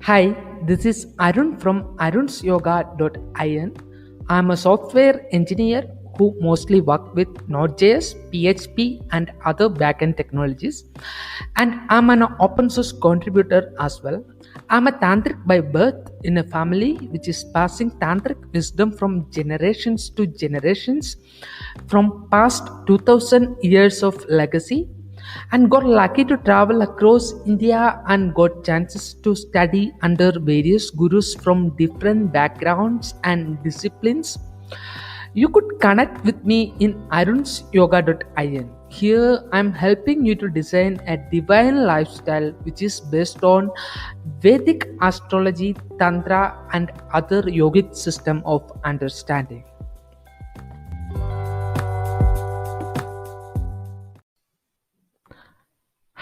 Hi, this is Arun from arunsyoga.in. I'm a software engineer who mostly work with Node.js, PHP, and other backend technologies. And I'm an open source contributor as well. I'm a tantric by birth in a family which is passing tantric wisdom from generations to generations from past 2000 years of legacy, and got lucky to travel across India and got chances to study under various gurus from different backgrounds and disciplines. You could connect with me in arunsyoga.in. Here I'm helping you to design a divine lifestyle which is based on Vedic astrology, tantra, and other yogic system of understanding.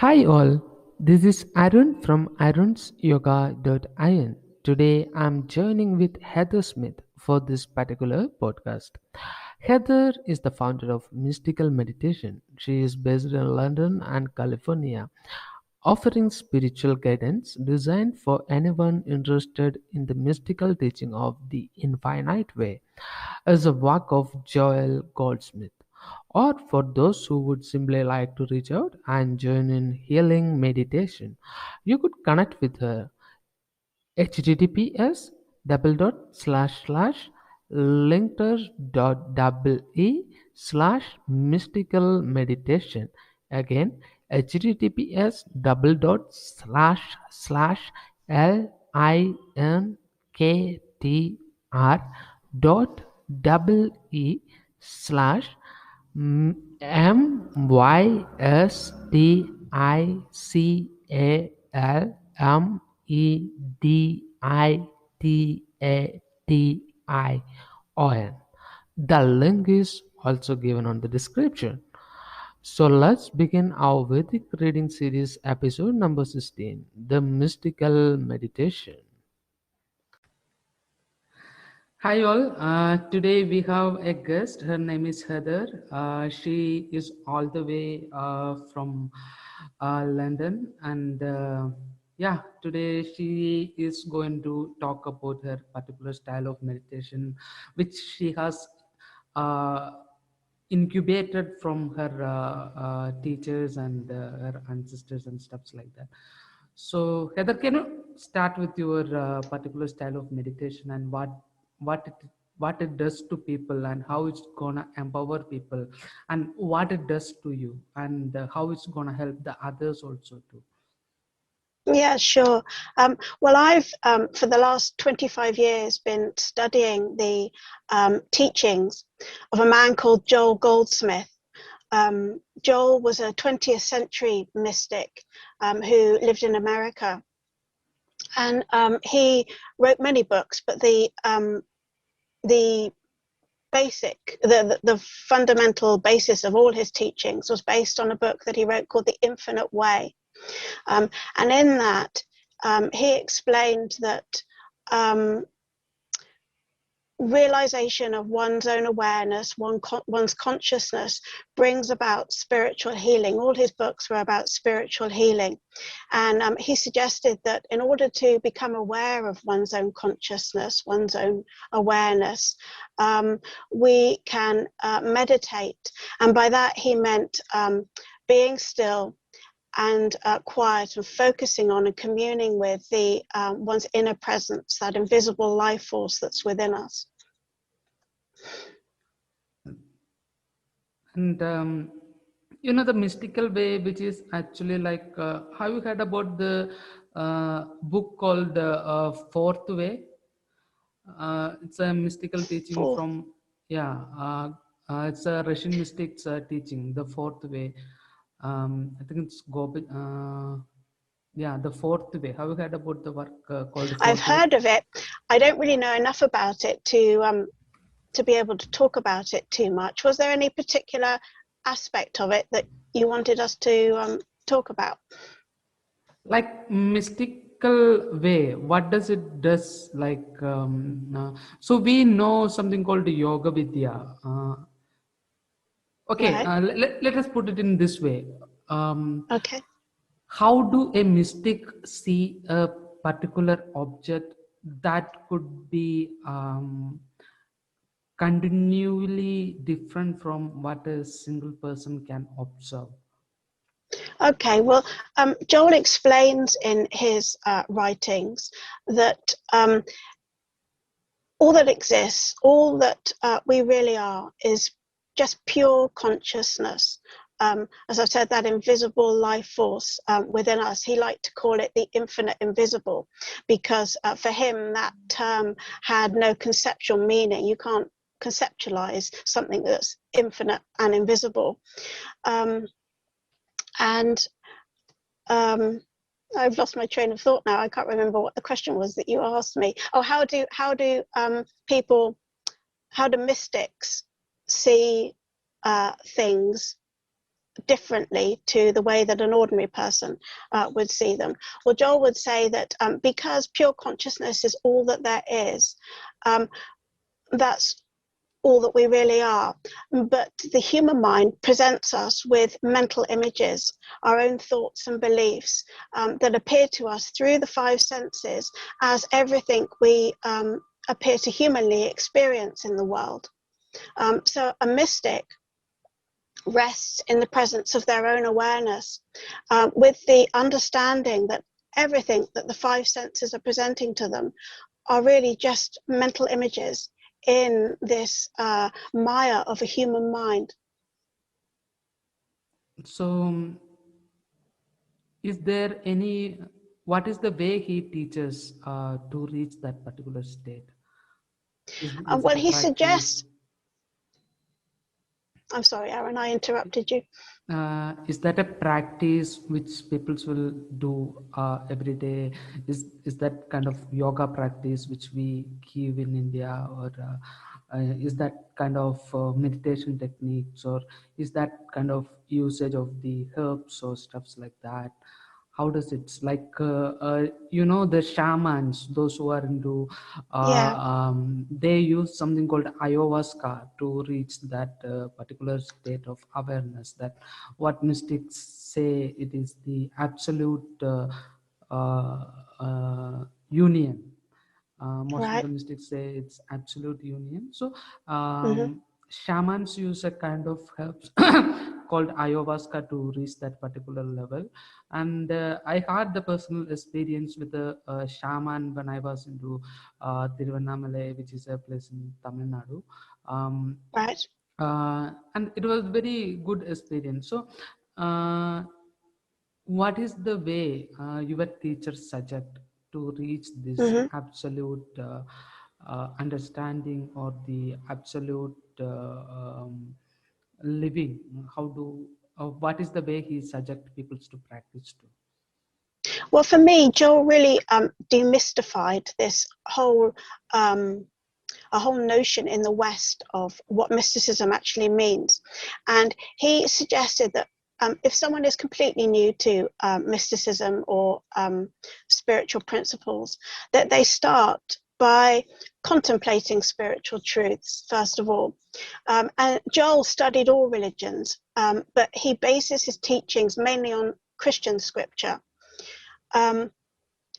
Hi all, this is Arun from arunsyoga.in. Today I'm joining with Heather Smith for this particular podcast. Heather is the founder of Mystical Meditation. She is based in London and California, offering spiritual guidance designed for anyone interested in the mystical teaching of the infinite way, as a work of Joel Goldsmith, or for those who would simply like to reach out and join in healing meditation. You could connect with her https double dot slash slash linker dot double e slash mystical meditation. Again, https double dot slash slash linktr dot double e slash mystical meditation. The link is also given on the description. So let's begin our Vedic reading series episode number 16, the mystical meditation. Hi all. Today we have a guest. Her name is Heather. She is all the way from London, and yeah, today she is going to talk about her particular style of meditation, which she has uh, incubated from her teachers and her ancestors and stuffs like that. So, Heather, can you start with your particular style of meditation and what it what it does to people and how it's gonna empower people and what it does to you and how it's gonna help the others also too. Yeah, sure. Well, I've, for the last 25 years, been studying the teachings of a man called Joel Goldsmith. Joel was a 20th century mystic who lived in America. And he wrote many books, but the fundamental basis of all his teachings was based on a book that he wrote called The Infinite Way. And in that, he explained that realization of one's own awareness, one's consciousness brings about spiritual healing. All his books were about spiritual healing. And he suggested that in order to become aware of one's own consciousness, one's own awareness, we can meditate. And by that, he meant being still and quiet and focusing on and communing with the one's inner presence, that invisible life force that's within us. And the mystical way, which is actually like, have you heard about the book called Fourth Way? It's a mystical teaching Fourth. from, yeah, it's a Russian mystics teaching, the Fourth Way. I think it's yeah, the Fourth Way. Have you heard about the work called I've Fourth Way? heard of it. I don't really know enough about it to be able to talk about it too much. Was there any particular aspect of it that you wanted us to talk about? Like mystical way, what does it does like? So we know something called yoga vidya. Okay, Right. let us put it in this way. Okay. How do a mystic see a particular object that could be continually different from what a single person can observe? Okay, well, Joel explains in his writings that all that exists, all that we really are, is just pure consciousness. As I've said, that invisible life force within us. He liked to call it the infinite invisible, because for him that term had no conceptual meaning. You can't conceptualize something that's infinite and invisible. I've lost my train of thought now. I can't remember what the question was that you asked me. Oh, how do mystics see things differently to the way that an ordinary person would see them? Well, Joel would say that because pure consciousness is all that there is, that's all that we really are. But the human mind presents us with mental images, our own thoughts and beliefs that appear to us through the five senses as everything we appear to humanly experience in the world. So a mystic rests in the presence of their own awareness, with the understanding that everything that the five senses are presenting to them are really just mental images in this maya of a human mind. So, is there any, what is the way he teaches to reach that particular state? Is Well, it a he practice? suggests, I'm sorry, Aaron, I interrupted you. Is that a practice which people will do every day? Is that kind of yoga practice which we give in India, or is that kind of meditation techniques, or is that kind of usage of the herbs or stuffs like that? How does it, like the shamans, those who are into Yeah, they use something called ayahuasca to reach that particular state of awareness, that what mystics say it is the absolute uh, union. Most of right. the mystics say it's absolute union. So Mm-hmm. shamans use a kind of herbs called ayahuasca to reach that particular level. And I had the personal experience with a shaman when I was into Tiruvannamalai, which is a place in Tamil Nadu. Um, Right. and it was very good experience. So uh, what is the way your teachers suggest to reach this Mm-hmm. absolute understanding, or the absolute living? How do what is the way he suggest people to practice to? Well, for me, Joel really demystified this whole a whole notion in the West of what mysticism actually means. And he suggested that if someone is completely new to mysticism or spiritual principles, that they start by contemplating spiritual truths, first of all. And Joel studied all religions, but he bases his teachings mainly on Christian scripture.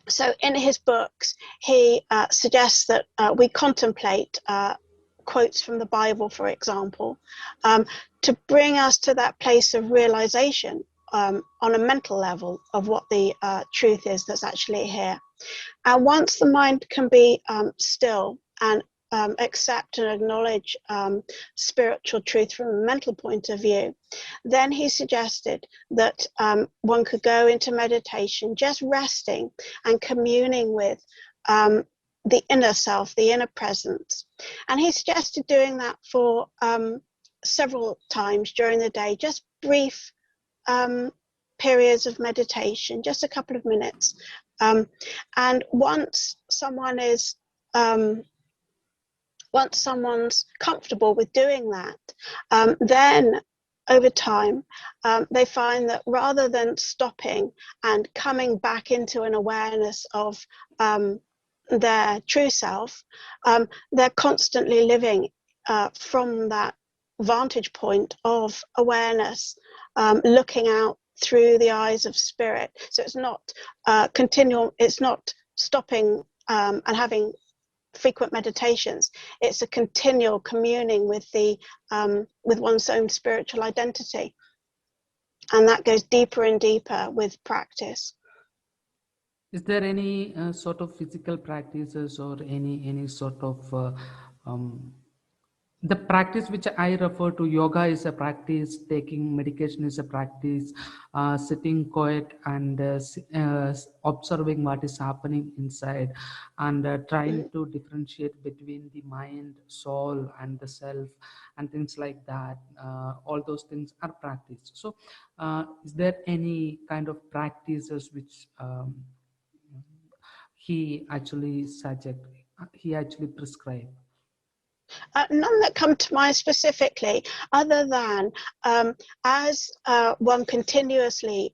So in his books, he suggests that we contemplate quotes from the Bible, for example, to bring us to that place of realization on a mental level of what the truth is that's actually here. And once the mind can be still and accept and acknowledge spiritual truth from a mental point of view, then he suggested that one could go into meditation, just resting and communing with the inner self, the inner presence. And he suggested doing that for several times during the day, just brief periods of meditation, just a couple of minutes. And once someone's comfortable with doing that, then over time, they find that rather than stopping and coming back into an awareness of their true self, they're constantly living from that vantage point of awareness, looking out through the eyes of spirit. So it's not continual, it's not stopping and having frequent meditations. It's a continual communing with with one's own spiritual identity, and that goes deeper and deeper with practice. Is there any sort of physical practices or any sort of um, the practice which I refer to? Yoga is a practice, taking medication is a practice, sitting quiet and observing what is happening inside, and trying to differentiate between the mind, soul, and the self, and things like that. All those things are practice. So, is there any kind of practices which he actually suggest, he actually prescribe? None that come to mind specifically, other than as one continuously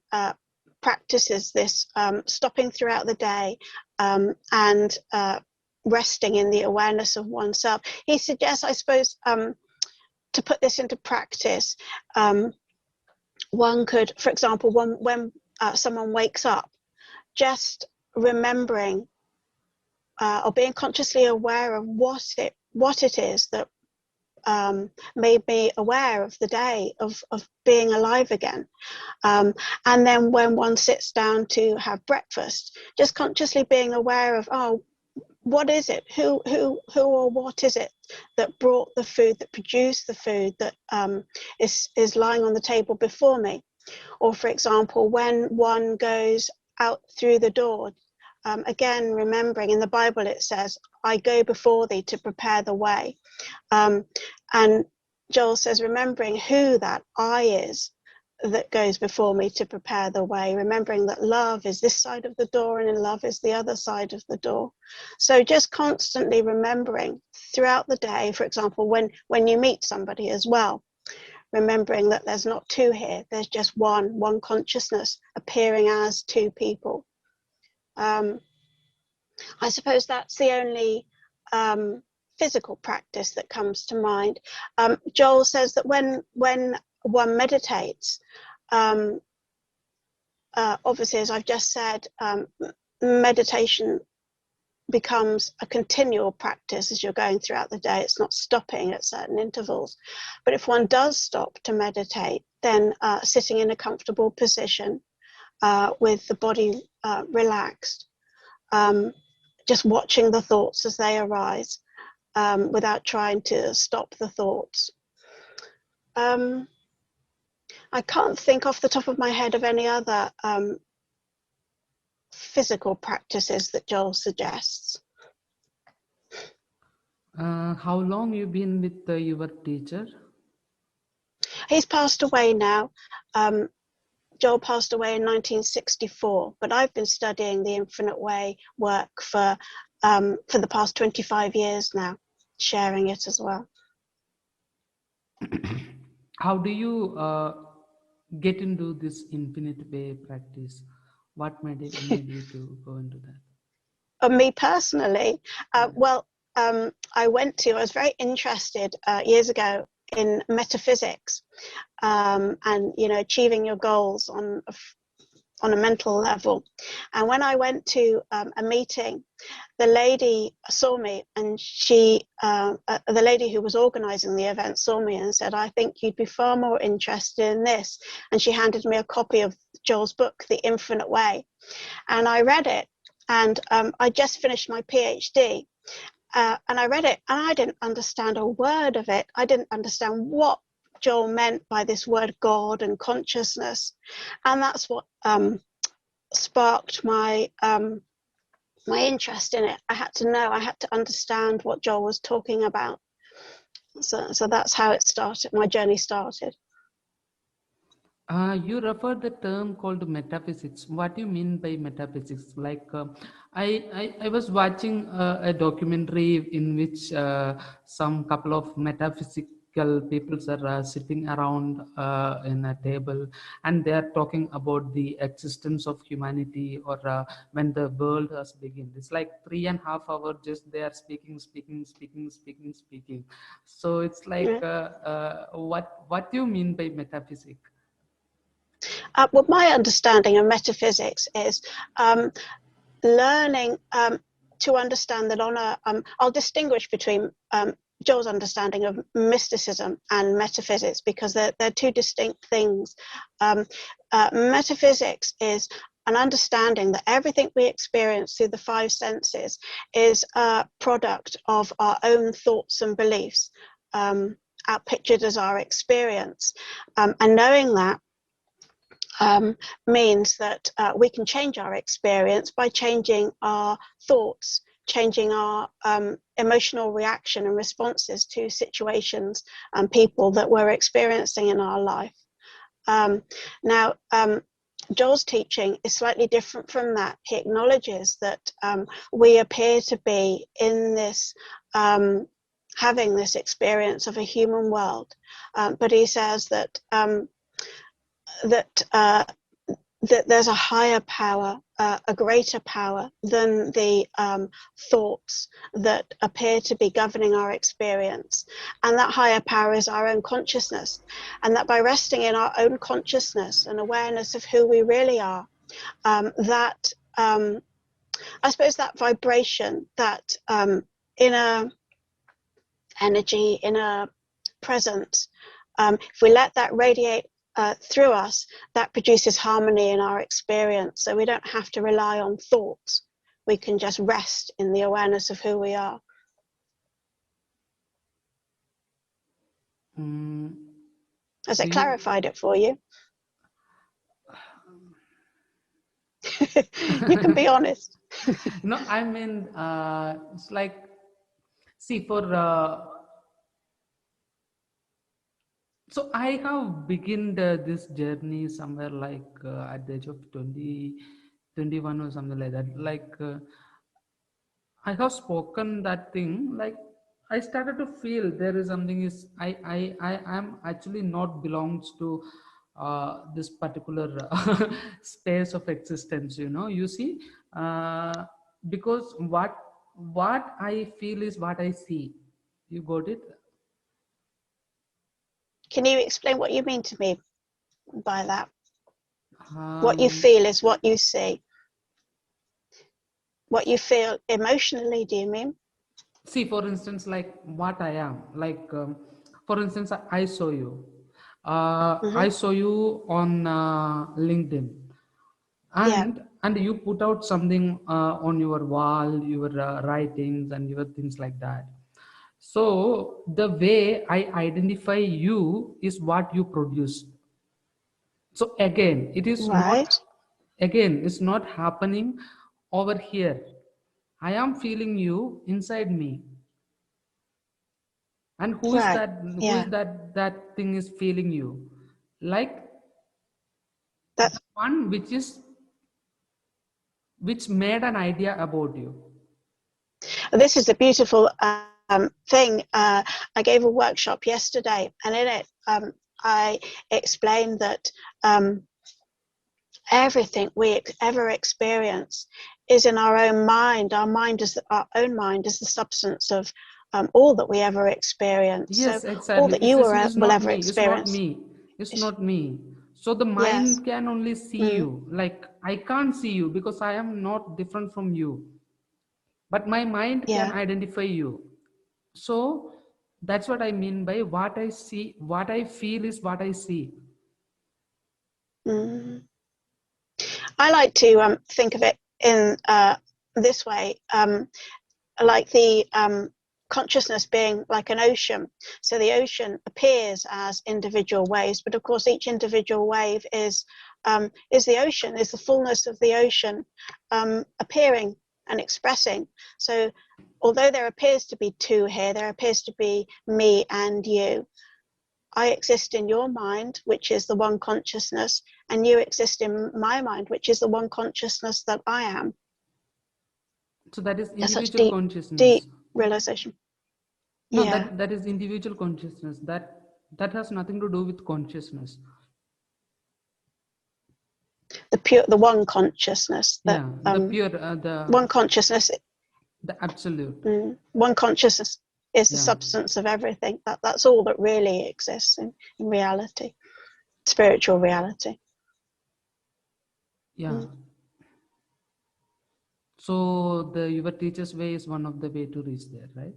practices this, stopping throughout the day and resting in the awareness of oneself. He suggests, I suppose, to put this into practice, one could, for example, when someone wakes up, just remembering or being consciously aware of what it is that made me aware of the day, of being alive again. And then when one sits down to have breakfast, just consciously being aware of, oh, what is it? Who or what is it that brought the food, that produced the food that is lying on the table before me? Or, for example, when one goes out through the door, again, remembering in the Bible it says, I go before thee to prepare the way. And Joel says, remembering who that I is that goes before me to prepare the way, remembering that love is this side of the door and love is the other side of the door. So just constantly remembering throughout the day, for example, when you meet somebody as well, remembering that there's not two here, there's just one consciousness appearing as two people. I suppose that's the only physical practice that comes to mind. Joel says that when one meditates, obviously, as I've just said, meditation becomes a continual practice as you're going throughout the day. It's not stopping at certain intervals. But if one does stop to meditate, then sitting in a comfortable position with the body relaxed, just watching the thoughts as they arise without trying to stop the thoughts. I can't think off the top of my head of any other physical practices that Joel suggests. How long you been with your teacher? He's passed away now. Joel passed away in 1964, but I've been studying the Infinite Way work for the past 25 years now, sharing it as well. How do you get into this Infinite Way practice? What made you to go into that? Me personally, well, I was very interested years ago in metaphysics and achieving your goals on a mental level. And when I went to a meeting, the lady saw me, and the lady who was organizing the event saw me and said, I think you'd be far more interested in this. And she handed me a copy of Joel's book, The Infinite Way. And I read it, and I just finished my PhD. And I read it, and I didn't understand a word of it. I didn't understand what Joel meant by this word God and consciousness. And that's what sparked my interest in it. I had to know, I had to understand what Joel was talking about. So that's how it started, my journey started. You referred the term called metaphysics. What do you mean by metaphysics? Like, I was watching a documentary in which some couple of metaphysical people are sitting around in a table, and they are talking about the existence of humanity, or when the world has begun. It's like 3.5 hours just they are speaking. So it's like, what do you mean by metaphysics? Well, my understanding of metaphysics is learning to understand that on a, I'll distinguish between Joel's understanding of mysticism and metaphysics, because they're two distinct things. Metaphysics is an understanding that everything we experience through the five senses is a product of our own thoughts and beliefs, outpictured as our experience. And knowing that means that we can change our experience by changing our thoughts, changing our emotional reaction and responses to situations and people that we're experiencing in our life. Now, Joel's teaching is slightly different from that. He acknowledges that we appear to be in this, having this experience of a human world, but he says that that there's a higher power, a greater power than the thoughts that appear to be governing our experience. And that higher power is our own consciousness. And that by resting in our own consciousness and awareness of who we really are, that, I suppose that vibration, that inner energy, inner presence, if we let that radiate through us, that produces harmony in our experience. So we don't have to rely on thoughts. We can just rest in the awareness of who we are. Has it clarified it for you? You can be honest. No, I mean, it's like, see, for so I have begun this journey somewhere like at the age of 20, 21 or something like that. Like I have spoken that thing. Like I started to feel there is something is I am actually not belongs to this particular space of existence. You see, because what I feel is what I see. You got it? Can you explain what you mean to me by that? What you feel is what you see. What you feel emotionally, do you mean? See, for instance, like what I am, like for instance, I saw you. I saw you on LinkedIn, Yeah. and you put out something on your wall, your writings and your things like that. So the way I identify you is what you produce. So again, it is not, Right. again, it's not happening over here. I am feeling you inside me. And who is Right. that, Yeah. that thing is feeling you? Like That's one which made an idea about you. This is a beautiful thing. I gave a workshop yesterday, and in it I explained that everything we ever experience is in our own mind. Our mind is our own mind is the substance of all that we ever experience. Yes, So all exactly. that you It's will not ever me. It's not experience me. It's is, not me. So the yes. mind can only see you. Like I can't see you because I am not different from you. But my mind can Yeah. identify you. So that's what I mean by what I see, what I feel is what I see. Mm. I like to think of it in this way, like the consciousness being like an ocean. So the ocean appears as individual waves, but of course each individual wave is the ocean, is the fullness of the ocean appearing and expressing. So although there appears to be two here, there appears to be me and you. I exist in your mind, which is the one consciousness, and you exist in my mind, which is the one consciousness that I am. So that is That's such individual deep consciousness. realization. No, Yeah. that is individual consciousness. That has nothing to do with consciousness. The one consciousness that Yeah, the pure, one consciousness, the absolute. one consciousness is the Yeah, substance of everything. That's all that really exists in reality, spiritual reality. yeah. So the your teacher's way is one of the way to reach there, right?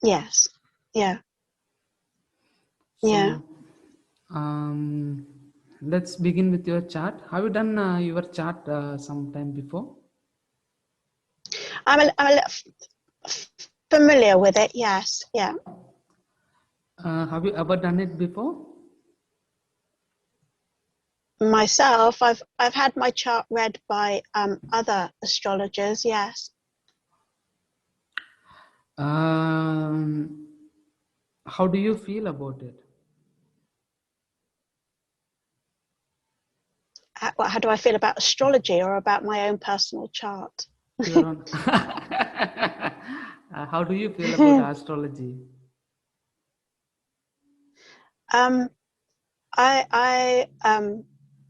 Yes. Yeah. Yeah. So let's begin with your chart. Have you done your chart sometime before? I'm a little familiar with it. Yes. Yeah. Have you ever done it before? Myself, I've had my chart read by other astrologers. Yes. Um, how do you feel about it? How do I feel about astrology or about my own personal chart? Your own. How do you feel about astrology? um,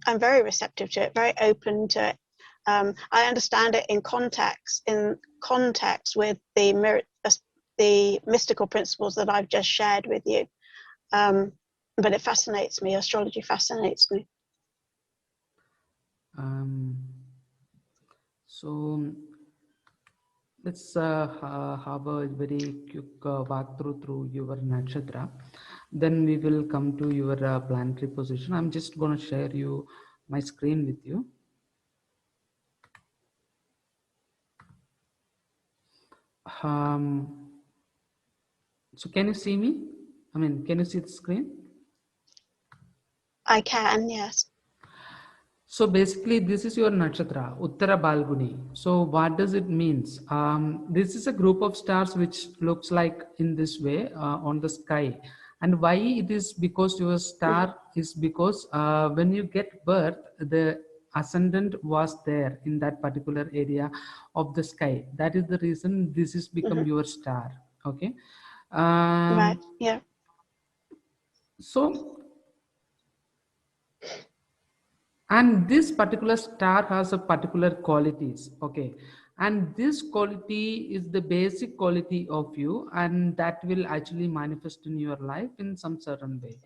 I'm very receptive to it, very open to it. I understand it in context with the mystical principles that I've just shared with you. But it fascinates me. Astrology fascinates me. Um, so let's have a very quick walkthrough through your nakshatra. Then we will come to your planetary position. I'm just going to share you my screen with you. Um, so can you see me? I mean, can you see the screen? I can, yes. So basically, this is your nakshatra, Uttara Balguni. So what does it means? This is a group of stars which looks like in this way on the sky. And why it is because your star is because when you get birth, the ascendant was there in that particular area of the sky. That is the reason this is become Mm-hmm. your star. Okay. Right, Um, yeah. so and this particular star has a particular qualities, okay, and this quality is the basic quality of you, and that will actually manifest in your life in some certain way.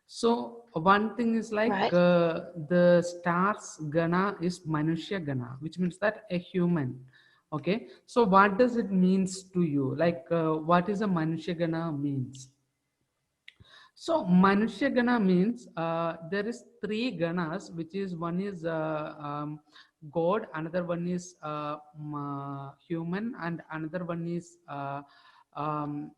So one thing is like Right. the star's gana is manushya gana, which means that a human. Okay, so what does it means to you, like what is a manushya gana means? So Manushya Gana means there is three ganas, which is one is God, another one is human, and another one is um,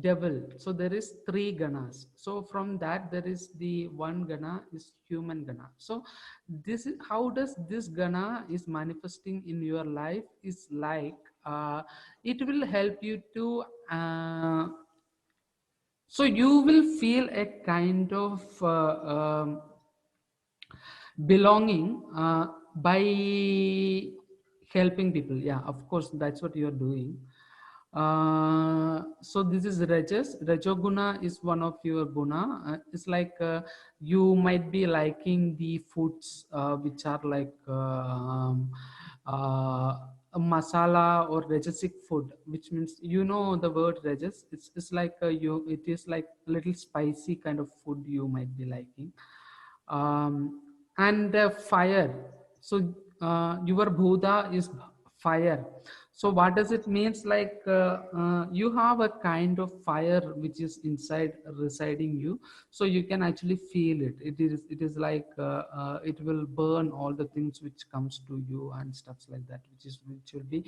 devil. So there is three ganas. So from that there is the one gana is human gana. So this is how does this gana is manifesting in your life is like it will help you to. So you will feel a kind of belonging by helping people. Yeah, of course, that's what you're doing. So this is Rajas. Rajoguna is one of your guna. It's like you might be liking the foods which are like a masala or rajasic food, which means you know the word rajas. It's like it is like a little spicy kind of food you might be liking. And fire. So your Buddha is fire. So what does it means? Like you have a kind of fire which is inside residing you, so you can actually feel it. It is like it will burn all the things which comes to you and stuffs like that, which will be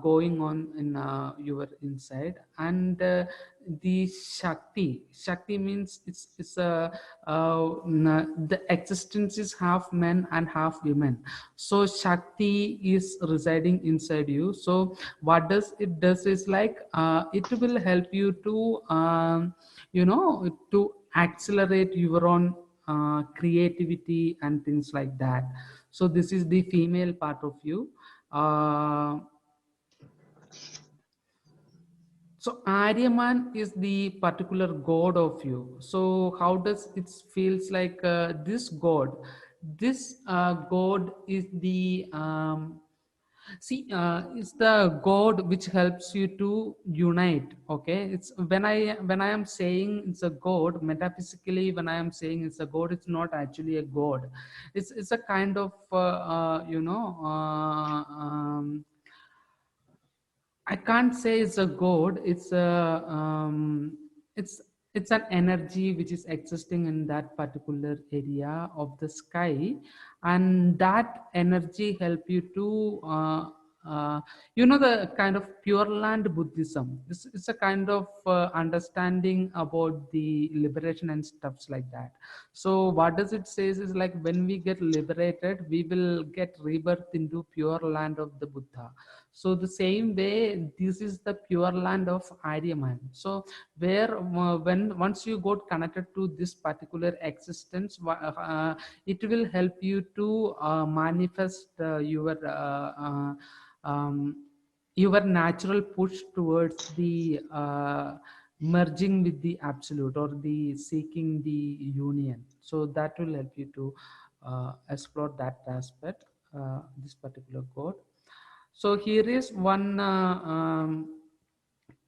going on in your inside. And the shakti means it's a the existence is half men and half women. So shakti is residing inside you. So what does it does is like it will help you to to accelerate your own creativity and things like that. So this is the female part of you. uh, so Aryaman is the particular god of you. So how does it feels like this god? This god is the See, it's the God which helps you to unite. Okay, it's when I am saying it's a God metaphysically. When I am saying it's a God, it's not actually a God. It's a kind of I can't say it's a god. It's it's an energy which is existing in that particular area of the sky, and that energy help you to the kind of pure land Buddhism. It's a kind of understanding about the liberation and stuffs like that. So what does it says is like when we get liberated, we will get rebirth into pure land of the Buddha. So the same way, this is the pure land of Aryaman. So where when once you got connected to this particular existence, it will help you to manifest your natural push towards the merging with the absolute or the seeking the union. So that will help you to explore that aspect, this particular code. So here is one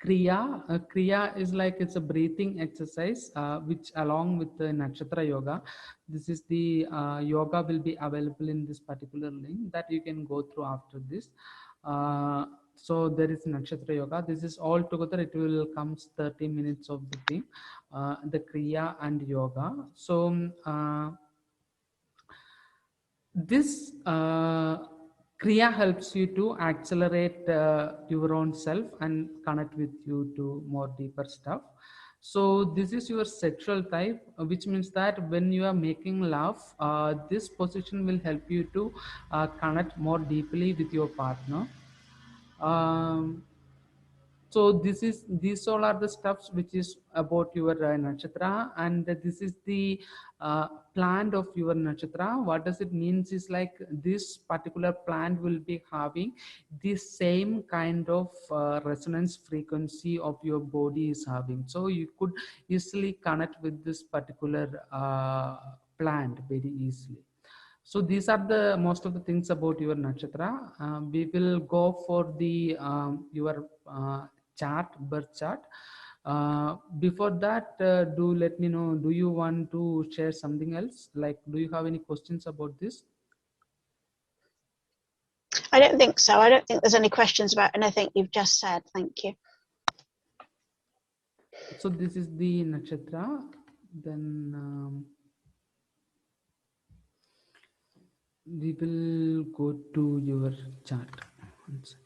kriya. Kriya is like it's a breathing exercise, which along with the nakshatra yoga, this is the yoga will be available in this particular link that you can go through after this. So there is nakshatra yoga. This is all together. It will comes 30 minutes of the thing, the kriya and yoga. So. This kriya helps you to accelerate your own self and connect with you to more deeper stuff. So this is your sexual type, which means that when you are making love, this position will help you to connect more deeply with your partner. um, so these all are the stuffs which is about your nakshatra, and this is the plant of your nakshatra. What does it means is like this particular plant will be having the same kind of resonance frequency of your body is having, so you could easily connect with this particular plant very easily. So these are the most of the things about your nakshatra. We will go for the your chart, birth chart. Before that, do let me know. Do you want to share something else? Like, do you have any questions about this? I don't think so. I don't think there's any questions about anything you've just said. Thank you. So this is the nakshatra. Then we will go to your chart. One second.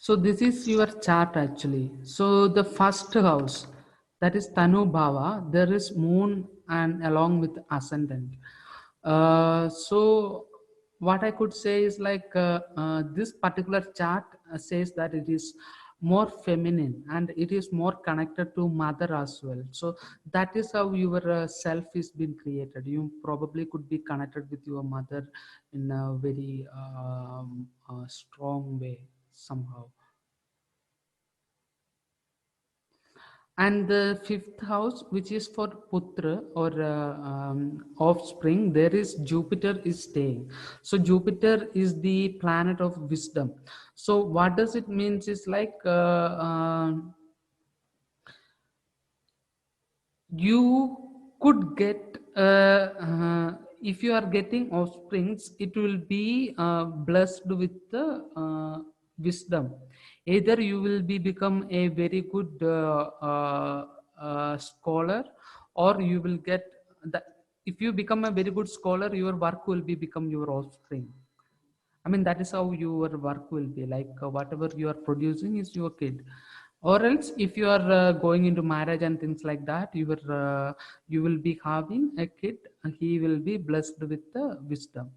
So this is your chart actually. So the first house, that is Tanu Bhava, there is moon and along with ascendant. So what I could say is like this particular chart says that it is more feminine and it is more connected to mother as well. So that is how your self is been created. You probably could be connected with your mother in a very strong way somehow. And the fifth house, which is for putra or offspring, there is Jupiter is staying. So Jupiter is the planet of wisdom. So what does it means is like you could get if you are getting offsprings, it will be blessed with the wisdom. Either you will be become a very good scholar, or you will get the, if you become a very good scholar, your work will be become your offspring. I mean, that is how your work will be like whatever you are producing is your kid. Or else, if you are going into marriage and things like that, you will be having a kid. And he will be blessed with the wisdom.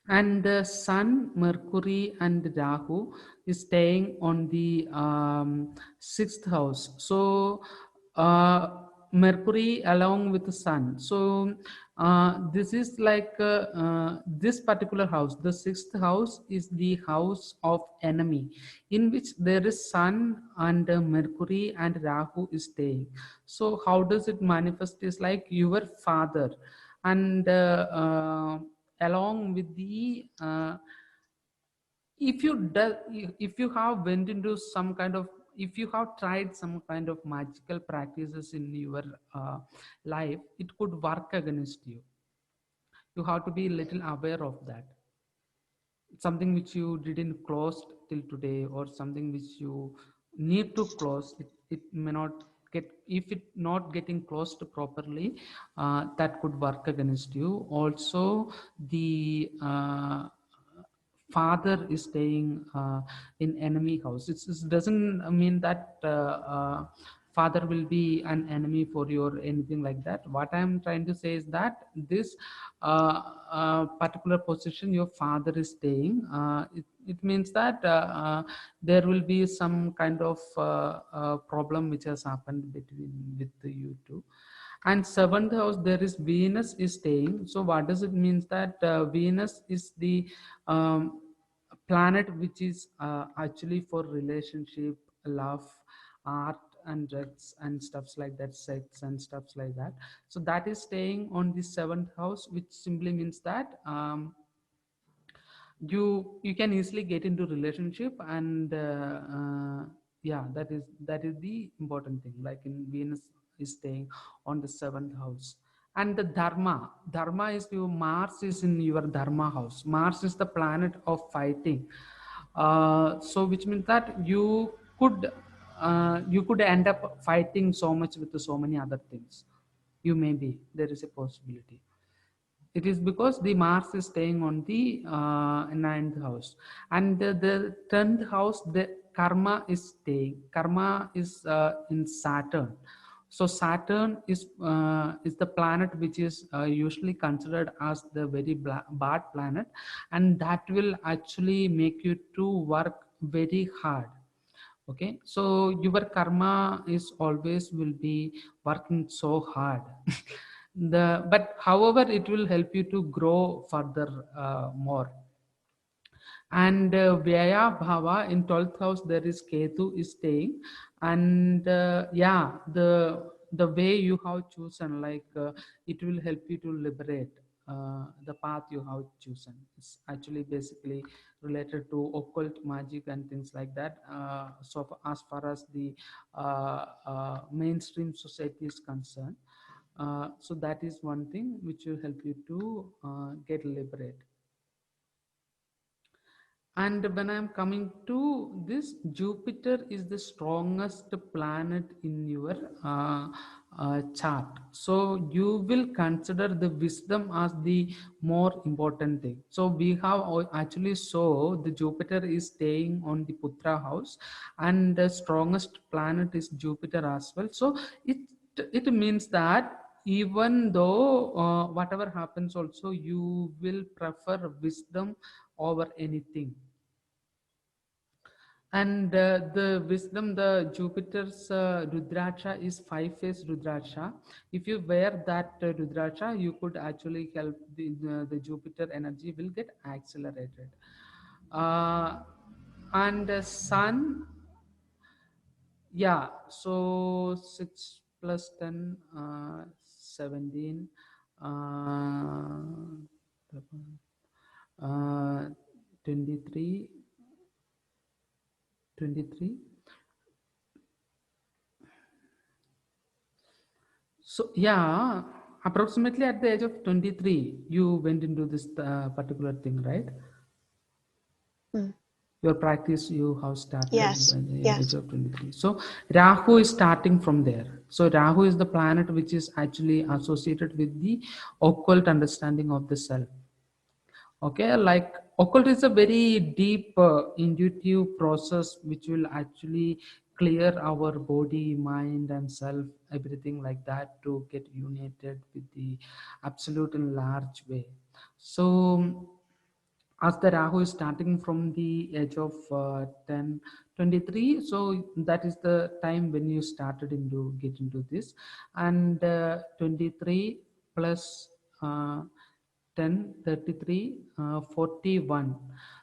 And the sun, Mercury, and Rahu is staying on the sixth house. So Mercury along with the sun. So this is like this particular house, the sixth house is the house of enemy, in which there is sun and Mercury and Rahu is staying. So how does it manifest? Is like your father, and along with the if you do, if you have went into some kind of, if you have tried some kind of magical practices in your life, it could work against you. You have to be a little aware of that. Something which you didn't close till today, or something which you need to close, it may not get, if it not getting closed properly, that could work against you also. The father is staying in enemy house. It doesn't mean that father will be an enemy for you or anything like that. What I am trying to say is that this particular position your father is staying, it means that there will be some kind of problem which has happened between with you two. And seventh house, there is Venus is staying. So what does it means? That Venus is the planet which is actually for relationship, love, art and drugs and stuffs like that, sex and stuffs like that. So that is staying on the seventh house, which simply means that you can easily get into relationship. And yeah, that is the important thing, like in Venus is staying on the seventh house. And the dharma is your Mars is in your dharma house. Mars is the planet of fighting. So which means that you could end up fighting so much with so many other things. You may be, there is a possibility. It is because the Mars is staying on the ninth house. And the 10th house, the karma is staying. Karma is in Saturn. So Saturn is the planet which is usually considered as the very bad planet, and that will actually make you to work very hard. Okay, so your karma is always will be working so hard. But however, it will help you to grow further more. And Vyaya Bhava in 12th house, there is Ketu is staying. And yeah, the way you have chosen, like it will help you to liberate the path you have chosen. It's actually basically related to occult magic and things like that. As far as the mainstream society is concerned, so that is one thing which will help you to get liberate. And when I'm coming to this, Jupiter is the strongest planet in your chart. So you will consider the wisdom as the more important thing. So we have actually saw the Jupiter is staying on the Putra house, and the strongest planet is Jupiter as well. So it means that even though whatever happens, also you will prefer wisdom over anything. And the wisdom, the Jupiter's Rudraksha is five-face Rudraksha. If you wear that Rudraksha, you could actually help the Jupiter energy will get accelerated. Uh, and Sun, yeah, so 6 plus 10, 17, uh, 23, 23. So yeah, approximately at the age of 23, you went into this particular thing, right? Mm. Your practice you have started Yes, by the age yes. of 23. So Rahu is starting from there. So Rahu is the planet which is actually associated with the occult understanding of the self. Okay, like occult is a very deep intuitive process which will actually clear our body, mind and self, everything like that, to get united with the absolute in large way. So as the Rahu is starting from the age of 10, 23, so that is the time when you started into get into this. And 23 plus uh, 10, 33, 41.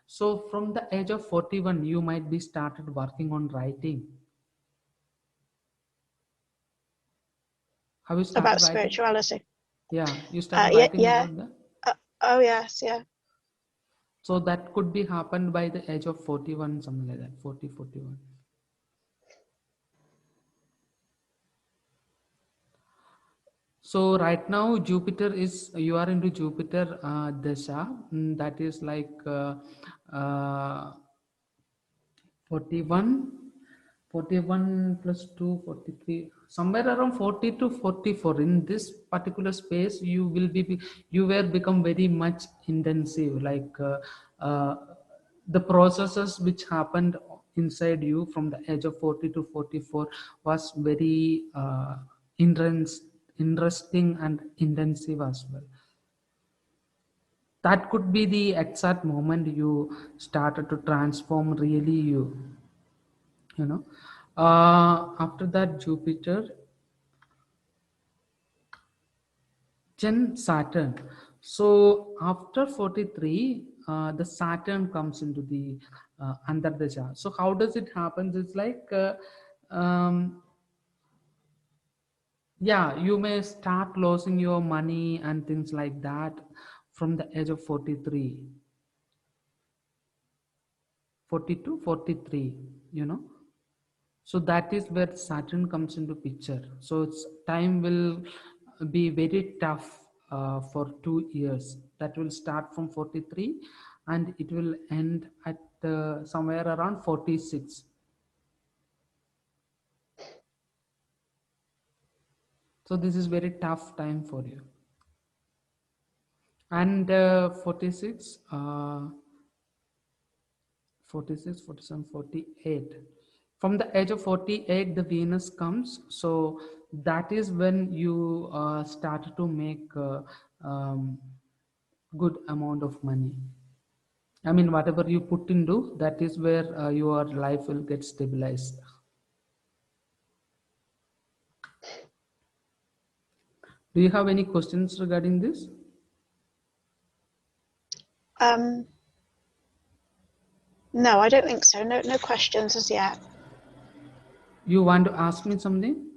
So from the age of 41 you might be started working on writing. Have you started About writing? spirituality. Yeah, you started Yeah, writing yeah. about that. Oh, yes, yeah. So that could be happened by the age of 41, something like that, 40, 41. So right now Jupiter is, you are into Jupiter dasha, that is like uh, 41, 41 plus 2, 43, somewhere around 40 to 44. In this particular space you will be, you were become very much intensive, like uh, the processes which happened inside you from the age of 40 to 44 was very interesting and intensive as well. That could be the exact moment you started to transform really you know. After that Jupiter, then Saturn. So after 43 the Saturn comes into the Antardasha. So how does it happen? It's like um, yeah, you may start losing your money and things like that from the age of 43, 42, 43, you know. So that is where Saturn comes into picture. So its time will be very tough for 2 years. That will start from 43 and it will end at somewhere around 46. So this is very tough time for you. And 46, 46, 47, 48. From the age of 48 the Venus comes, so that is when you start to make um, good amount of money. I mean, whatever you put into, that is where your life will get stabilized. Do you have any questions regarding this? Um, no, I don't think so. No, no questions as yet. You want to ask me something?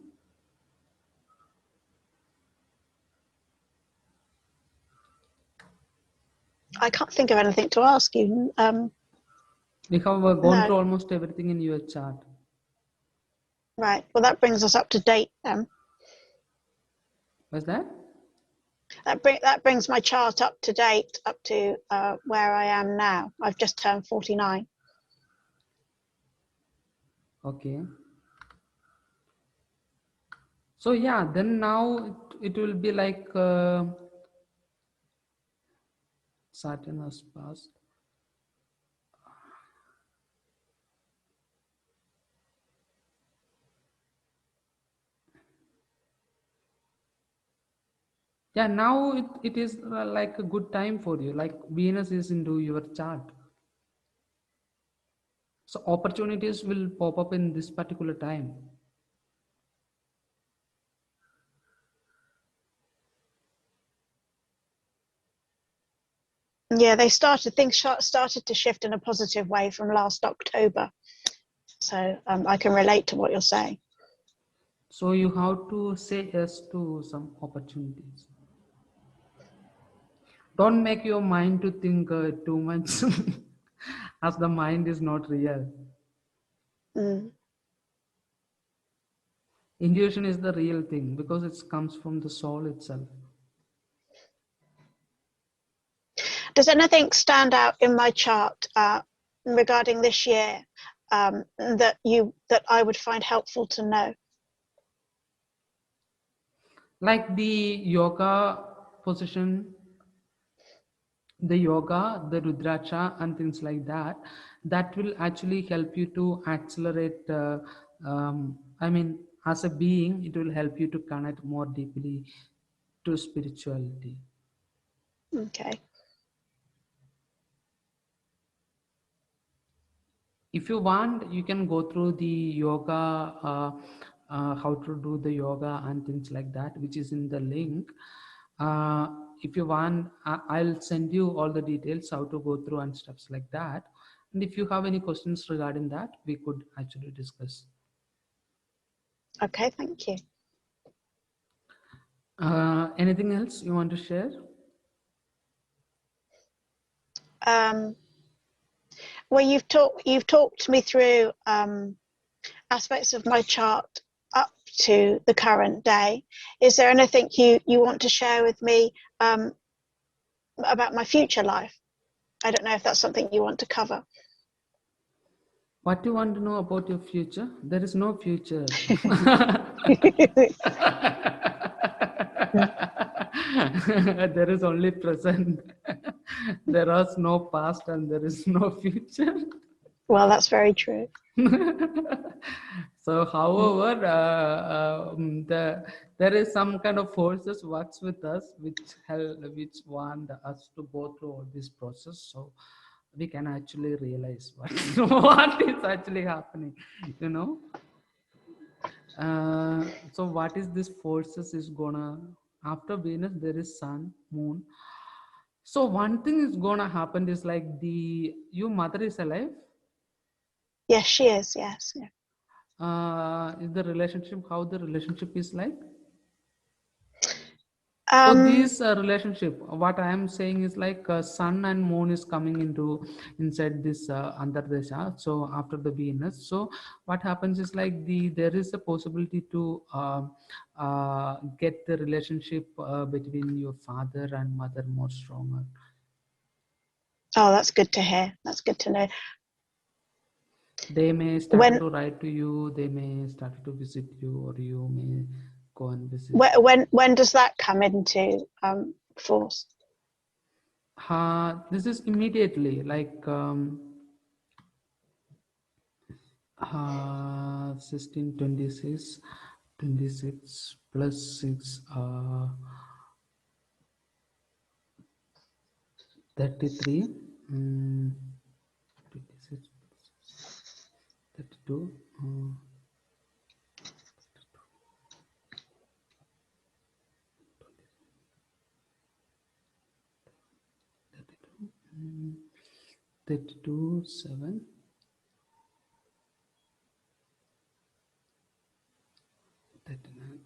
I can't think of anything to ask you. We have gone No. through almost everything in your chart. Right. Well, that brings us up to date then. What's that? That brings my chart up to date, up to where I am now. I've just turned 49. Okay. So yeah, then now it will be like Saturn has passed. Yeah, now it is like a good time for you. Like Venus is into your chart. So opportunities will pop up in this particular time. Yeah, things started to shift in a positive way from last October. So I can relate to what you're saying. So you have to say yes to some opportunities. Don't make your mind to think too much as the mind is not real. Mm. Intuition is the real thing because it comes from the soul itself. Does anything stand out in my chart regarding this year that I would find helpful to know? Like the yoga position, the yoga, the rudraksha and things like that, that will actually help you to accelerate I mean, as a being it will help you to connect more deeply to spirituality. Okay. if you want, you can go through the yoga, how to do the yoga and things like that, which is in the link. uh, if you want, I'll send you all the details how to go through and stuffs like that. And if you have any questions regarding that, we could actually discuss. Okay, thank you. Anything else you want to share? Well, you've talked me through aspects of my chart up to the current day. Is there anything you want to share with me about my future life? I don't know if that's something you want to cover. What do you want to know about your future? There is no future. There is only present. There is no past and there is no future. Well, that's very true. So, however, there is some kind of forces works with us, which want us to go through all this process. So, we can actually realize what what is actually happening. You know. So, what is this forces is gonna after Venus? There is Sun, Moon. So, one thing is gonna happen is like your mother is alive. Yes, she is. Yes. Yeah. Is the relationship how the relationship is like? So Um, this relationship, what I am saying is like sun and moon is coming into inside this Antardesha. So after the Venus, so what happens is like there is a possibility to get the relationship between your father and mother more stronger. oh, that's good to hear. That's good to know. They may start When to write to you. They may start to visit you, or you may go and visit. when does that come into force? This is immediately like 16, 26, 26 plus 6, 33, 26 plus 32, 32, 32, 7, 39,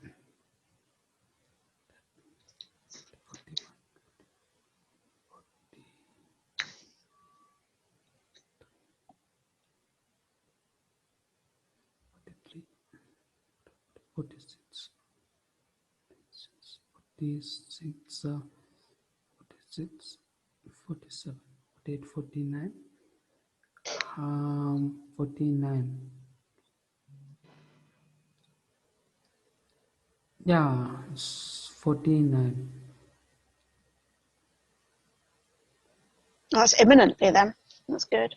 41, 43, 46, 46, 46, 47, 48, 49, 49. Yeah, it's 49. That's imminently then. That's good.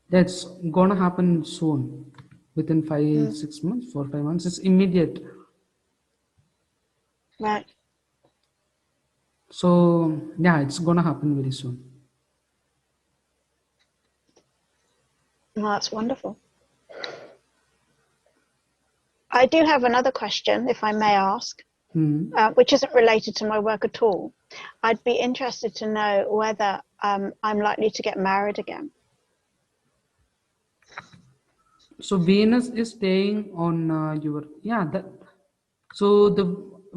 That's gonna happen soon, within five, Mm, 6 months, 4, 5 months. It's immediate. right. So yeah, it's gonna happen very soon. Well, that's wonderful. I do have another question, if I may ask, which isn't related to my work at all. I'd be interested to know whether I'm likely to get married again. So Venus is staying on your that. So the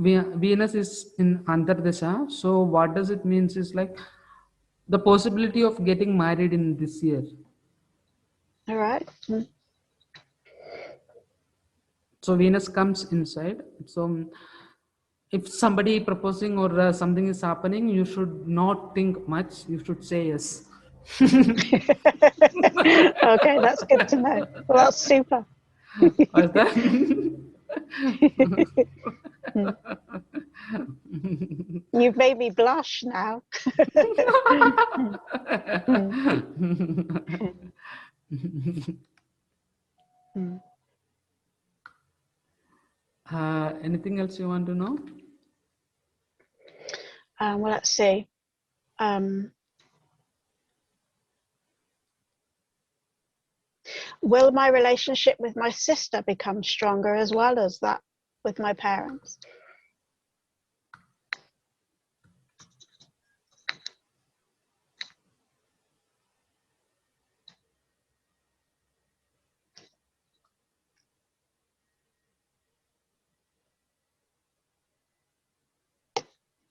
Venus is in Antardesha. So what does it means is like the possibility of getting married in this year. All right. Mm. So Venus comes inside. So if somebody proposing or something is happening, you should not think much. You should say yes. Okay, that's good to know. Well, that's super. What's that? Mm. You've made me blush now. Mm. Mm. Anything else you want to know? Well, let's see. Um, Will my relationship with my sister become stronger as well as that with my parents?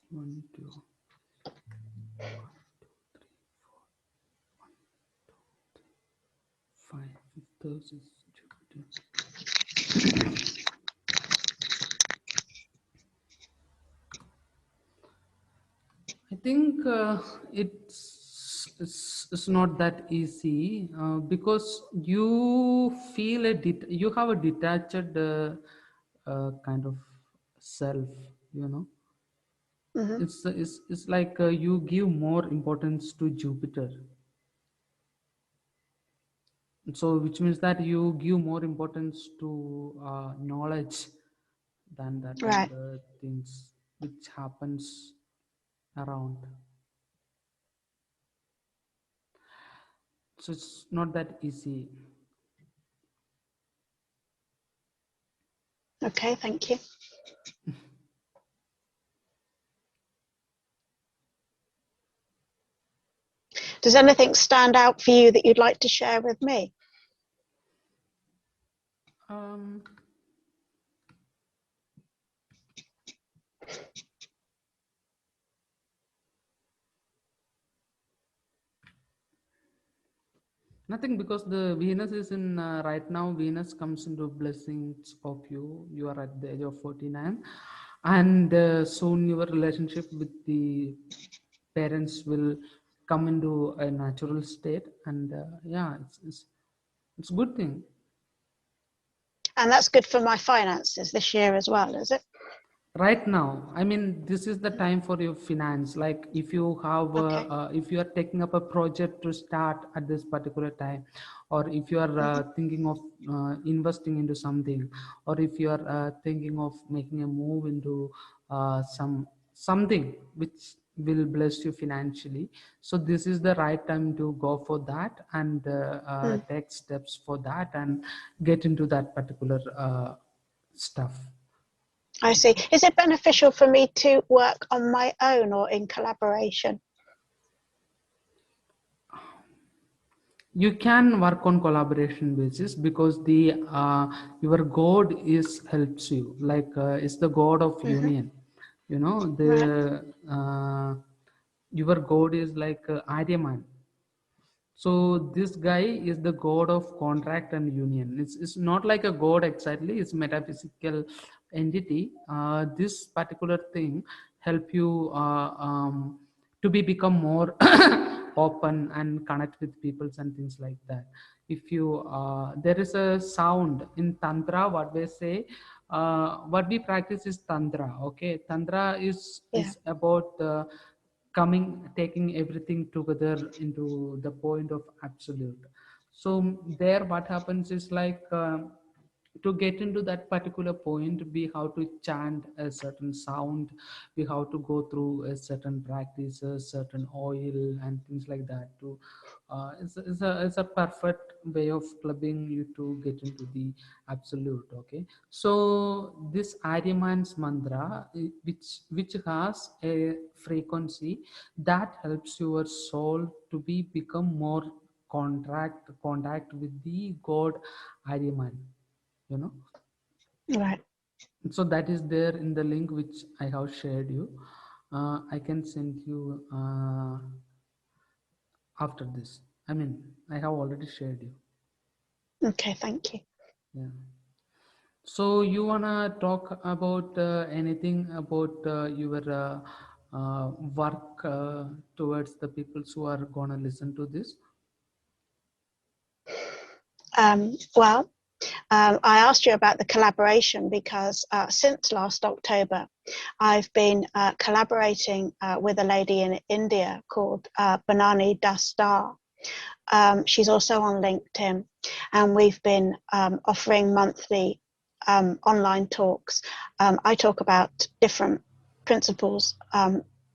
One, two, 5,000 Jupiter. I think it's not that easy because you feel you have a detached kind of self, you know. Mm-hmm. It's like you give more importance to Jupiter, so which means that you give more importance to knowledge than that Right. other things which happens around. So it's not that easy. Okay, thank you. Does anything stand out for you that you'd like to share with me? um Nothing, because the Venus is in right now. Venus comes into blessings of you. You are at the age of 49, and soon your relationship with the parents will come into a natural state, and yeah, it's a good thing. And that's good for my finances this year as well, is it? Right now, I mean, this is the time for your finance. Like if you have Okay. if you are taking up a project to start at this particular time, or if you are Mm-hmm. thinking of investing into something, or if you are thinking of making a move into something which will bless you financially, so this is the right time to go for that, and Mm. take steps for that and get into that particular stuff. I see. Is it beneficial for me to work on my own or in collaboration? You can work on collaboration basis, because the your god is helps you, like it's the god of Mm-hmm. union, you know. The Right. your god is like Aryaman. So this guy is the god of contract and union. It's not like a god exactly, it's metaphysical entity. This particular thing help you to become more open and connect with peoples and things like that. If you there is a sound in tantra, what they say, what we practice is tantra. Okay, tantra Yeah. is about coming, taking everything together into the point of absolute. So there what happens is like to get into that particular point, we have to chant a certain sound, we have to go through a certain practices, certain oil and things like that to it's a perfect way of clubbing you to get into the absolute. Okay, so this Aryaman's mantra, which has a frequency that helps your soul to become more contact with the god Aryaman, you know. Right. So that is there in the link which I have shared you. I can send you after this. I mean, I have already shared you. Okay, thank you. Yeah. So you wanna talk about anything about your work towards the people who are gonna listen to this? Well, I asked you about the collaboration because since last October, I've been collaborating with a lady in India called Banani Dastar. She's also on LinkedIn, and we've been offering monthly online talks. I talk about different principles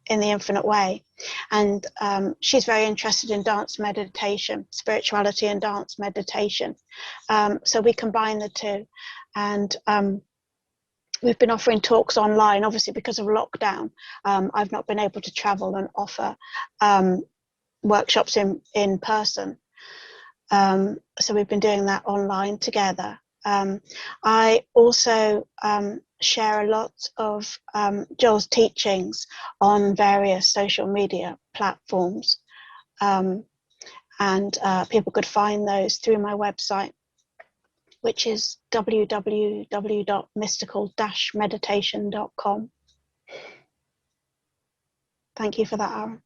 in the infinite way. And she's very interested in dance meditation, spirituality and dance meditation. So we combine the two. And we've been offering talks online, obviously because of lockdown. I've not been able to travel and offer workshops in person. So we've been doing that online together. I also share a lot of Joel's teachings on various social media platforms, and people could find those through my website, which is www.mystical-meditation.com. Thank you for that, Aaron.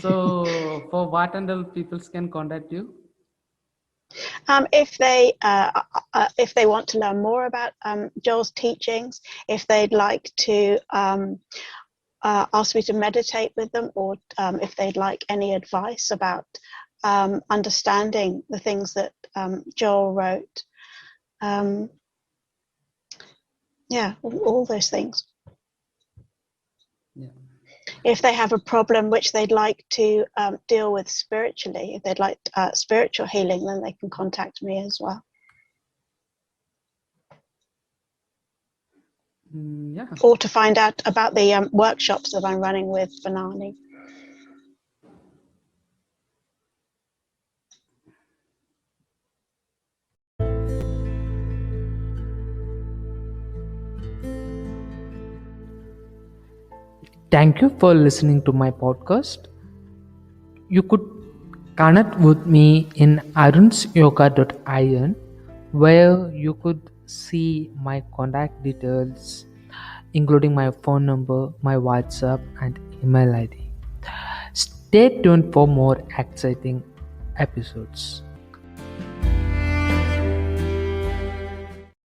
So, for what and all people can contact you? If they want to learn more about Joel's teachings, if they'd like to ask me to meditate with them, or if they'd like any advice about understanding the things that Joel wrote, yeah, all those things. Yeah. If they have a problem which they'd like to deal with spiritually, if they'd like spiritual healing, then they can contact me as well. Yeah. Or to find out about the workshops that I'm running with Banani. Thank you for listening to my podcast. You could connect with me in arunsyoga.in, where you could see my contact details, including my phone number, my WhatsApp, and email ID. Stay tuned for more exciting episodes.